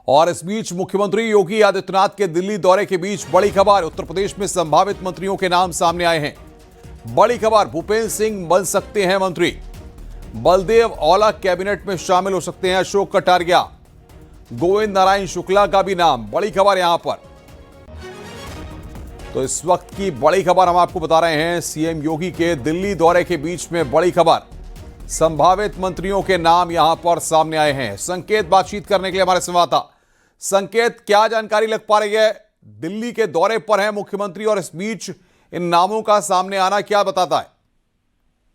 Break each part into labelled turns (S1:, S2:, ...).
S1: और इस बीच मुख्यमंत्री योगी आदित्यनाथ के दिल्ली दौरे के बीच बड़ी खबर, उत्तर प्रदेश में संभावित मंत्रियों के नाम सामने आए हैं। बड़ी खबर, भूपेंद्र सिंह बन सकते हैं मंत्री, बलदेव औला कैबिनेट में शामिल हो सकते हैं अशोक कटारिया, गोविंद नारायण शुक्ला का भी नाम। बड़ी खबर यहां पर, तो इस वक्त की बड़ी खबर हम आपको बता रहे हैं। सीएम योगी के दिल्ली दौरे के बीच में बड़ी खबर, संभावित मंत्रियों के नाम यहां पर सामने आए हैं। संकेत बातचीत करने के लिए हमारे संवाददाता संकेत, क्या जानकारी लग पा रही है? दिल्ली के दौरे पर है मुख्यमंत्री और इस बीच इन नामों का सामने आना क्या बताता है?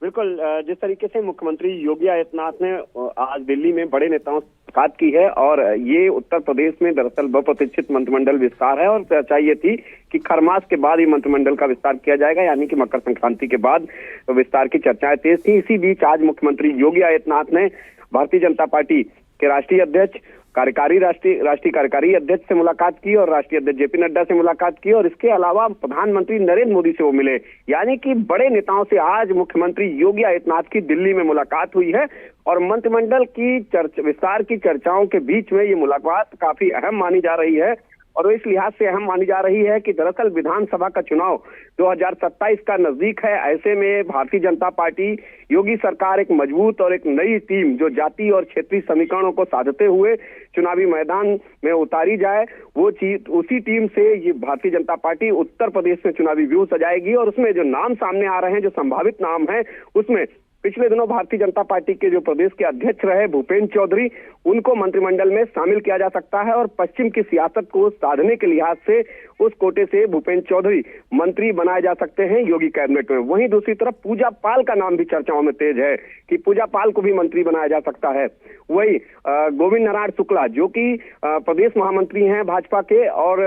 S2: बिल्कुल, जिस तरीके से मुख्यमंत्री योगी आदित्यनाथ ने आज दिल्ली में बड़े नेताओं से मुलाकात की है और ये उत्तर प्रदेश में दरअसल बहुप्रतीक्षित मंत्रिमंडल विस्तार है और चर्चा ये थी कि खरमास के बाद ही मंत्रिमंडल का विस्तार किया जाएगा, यानी कि मकर संक्रांति के बाद विस्तार की चर्चाएं तेज थी। इसी बीच आज मुख्यमंत्री योगी आदित्यनाथ ने भारतीय जनता पार्टी के राष्ट्रीय अध्यक्ष, राष्ट्रीय कार्यकारी अध्यक्ष से मुलाकात की और राष्ट्रीय अध्यक्ष जेपी नड्डा से मुलाकात की और इसके अलावा प्रधानमंत्री नरेंद्र मोदी से वो मिले। यानी कि बड़े नेताओं से आज मुख्यमंत्री योगी आदित्यनाथ की दिल्ली में मुलाकात हुई है और मंत्रिमंडल की विस्तार की चर्चाओं के बीच में ये मुलाकात काफी अहम मानी जा रही है और इस लिहाज से अहम मानी जा रही है कि दरअसल विधानसभा का चुनाव 2027 का नजदीक है। ऐसे में भारतीय जनता पार्टी, योगी सरकार एक मजबूत और एक नई टीम जो जाति और क्षेत्रीय समीकरणों को साधते हुए चुनावी मैदान में उतारी जाए, वो चीज उसी टीम से ये भारतीय जनता पार्टी उत्तर प्रदेश में चुनावी व्यूह सजाएगी। और उसमें जो नाम सामने आ रहे हैं, जो संभावित नाम है, उसमें पिछले दिनों भारतीय जनता पार्टी के जो प्रदेश के अध्यक्ष रहे भूपेंद्र चौधरी, उनको मंत्रिमंडल में शामिल किया जा सकता है और पश्चिम की सियासत को साधने के लिहाज से उस कोटे से भूपेंद्र चौधरी मंत्री बनाए जा सकते हैं योगी कैबिनेट में। वहीं दूसरी तरफ पूजा पाल का नाम भी चर्चाओं में तेज है कि पूजा पाल को भी मंत्री बनाया जा सकता है। वही गोविंद नारायण शुक्ला जो कि प्रदेश महामंत्री हैं भाजपा के और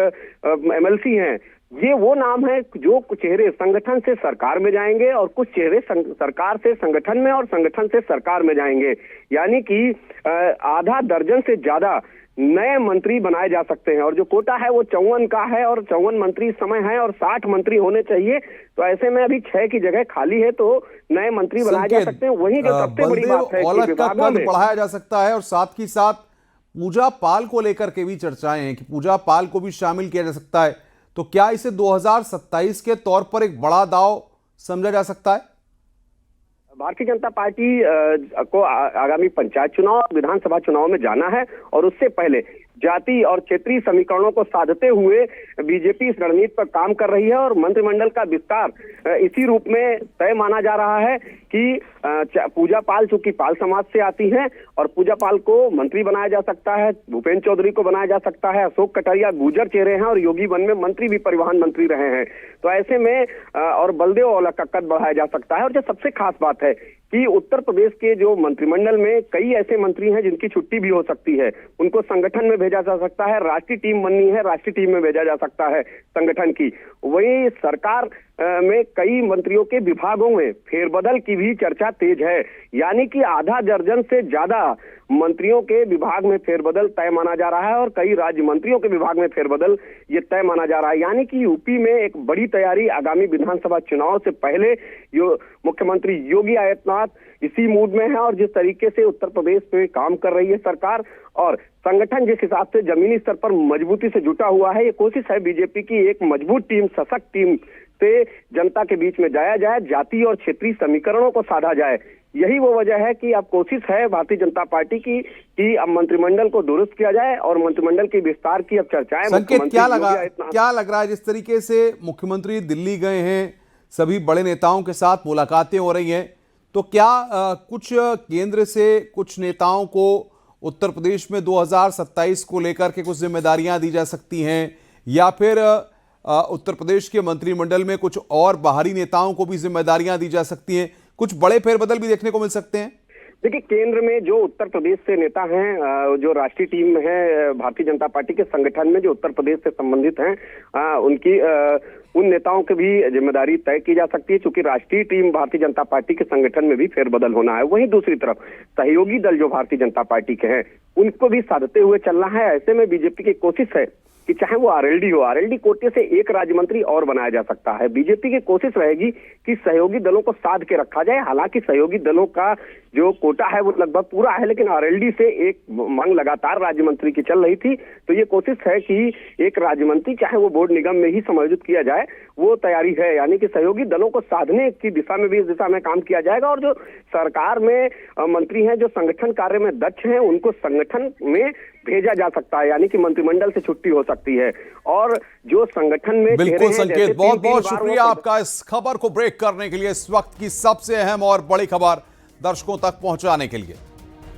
S2: एमएलसी हैं, ये वो नाम है जो कुछ चेहरे संगठन से सरकार में जाएंगे और कुछ चेहरे सरकार से संगठन में और संगठन से सरकार में जाएंगे। यानी कि आधा दर्जन से ज्यादा नए मंत्री बनाए जा सकते हैं और जो कोटा है वो 54 का है और 54 मंत्री इस समय है और 60 मंत्री होने चाहिए। तो ऐसे में अभी 6 की जगह खाली है तो नए मंत्री बनाए जा सकते हैं। वहीं जो सबसे बड़ी बात है कि विभागों में
S1: बढ़ाया जा सकता है और साथ ही साथ पूजा पाल को लेकर के भी चर्चाएं हैं कि पूजा पाल को भी शामिल किया जा सकता है। तो क्या इसे 2027 के तौर पर एक बड़ा दांव समझा जा सकता है?
S2: भारतीय जनता पार्टी को आगामी पंचायत चुनाव, विधानसभा चुनाव में जाना है और उससे पहले जाति और क्षेत्रीय समीकरणों को साधते हुए बीजेपी इस रणनीति पर काम कर रही है और मंत्रिमंडल का विस्तार इसी रूप में तय माना जा रहा है कि पूजा पाल चूंकि पाल समाज से आती हैं और पूजा पाल को मंत्री बनाया जा सकता है, भूपेंद्र चौधरी को बनाया जा सकता है, अशोक कटारिया गुर्जर चेहरे हैं और योगी वन में मंत्री भी परिवहन मंत्री रहे हैं। तो ऐसे में और बलदेव औला का कद बढ़ाया जा सकता है। और जो सबसे खास बात है कि उत्तर प्रदेश के जो मंत्रिमंडल में कई ऐसे मंत्री हैं जिनकी छुट्टी भी हो सकती है, उनको संगठन में भेजा जा सकता है, राष्ट्रीय टीम बननी है, राष्ट्रीय टीम में भेजा जा सकता है संगठन की। वही सरकार में कई मंत्रियों के विभागों में फेरबदल की भी चर्चा तेज है। यानी कि आधा दर्जन से ज्यादा मंत्रियों के विभाग में फेरबदल तय माना जा रहा है और कई राज्य मंत्रियों के विभाग में फेरबदल ये तय माना जा रहा है। यानी कि यूपी में एक बड़ी तैयारी आगामी विधानसभा चुनाव से पहले मुख्यमंत्री योगी आदित्यनाथ इसी मूड में है और जिस तरीके से उत्तर प्रदेश में काम कर रही है सरकार और संगठन जिस हिसाब से जमीनी स्तर पर मजबूती से जुटा हुआ है, ये कोशिश है बीजेपी की एक मजबूत टीम, सशक्त टीम से जनता के बीच में जाया जाए, जाति और क्षेत्रीय समीकरणों को साधा जाए। यही वो वजह है कि अब कोशिश है भारतीय जनता पार्टी की कि अब मंत्रिमंडल को दुरुस्त किया जाए और मंत्रिमंडल के विस्तार की अब चर्चाएं।
S1: संकेत, क्या लग रहा है जिस तरीके से मुख्यमंत्री दिल्ली गए हैं, सभी बड़े नेताओं के साथ मुलाकातें हो रही हैं, तो क्या कुछ केंद्र से कुछ नेताओं को उत्तर प्रदेश में 2027 को लेकर के कुछ जिम्मेदारियां दी जा सकती हैं या फिर उत्तर प्रदेश के मंत्रिमंडल में कुछ और बाहरी नेताओं को भी जिम्मेदारियां दी जा सकती हैं? कुछ बड़े फेरबदल भी देखने को मिल सकते हैं?
S2: देखिए, केंद्र में जो उत्तर प्रदेश से नेता हैं, जो राष्ट्रीय टीम है भारतीय जनता पार्टी के संगठन में जो उत्तर प्रदेश से संबंधित हैं, उनकी उन नेताओं की भी जिम्मेदारी तय की जा सकती है क्योंकि राष्ट्रीय टीम भारतीय जनता पार्टी के संगठन में भी फेरबदल होना है। वहीं दूसरी तरफ सहयोगी दल जो भारतीय जनता पार्टी के हैं, उनको भी साधते हुए चलना है। ऐसे में बीजेपी की कोशिश है कि चाहे वो आरएलडी हो, आरएलडी कोटे से एक राज्य मंत्री और बनाया जा सकता है। बीजेपी की कोशिश रहेगी कि सहयोगी दलों को साध के रखा जाए। हालांकि सहयोगी दलों का जो कोटा है वो लगभग पूरा है, लेकिन आरएलडी से एक मांग लगातार राज्य मंत्री की चल रही थी। तो ये कोशिश है कि एक राज्य मंत्री चाहे वो बोर्ड निगम में ही समायोजित किया जाए, वो तैयारी है। यानी कि सहयोगी दलों को साधने की दिशा में भी इस दिशा में काम किया जाएगा। और जो सरकार में मंत्री हैं जो संगठन कार्य में दक्ष हैं, उनको संगठन में भेजा जा सकता है, यानी कि मंत्रिमंडल से छुट्टी हो सकती है। और जो संगठन में
S1: बिल्कुल संकेत, बहुत बहुत शुक्रिया आपका इस खबर को ब्रेक करने के लिए, इस वक्त की सबसे अहम और बड़ी खबर दर्शकों तक पहुंचाने के लिए।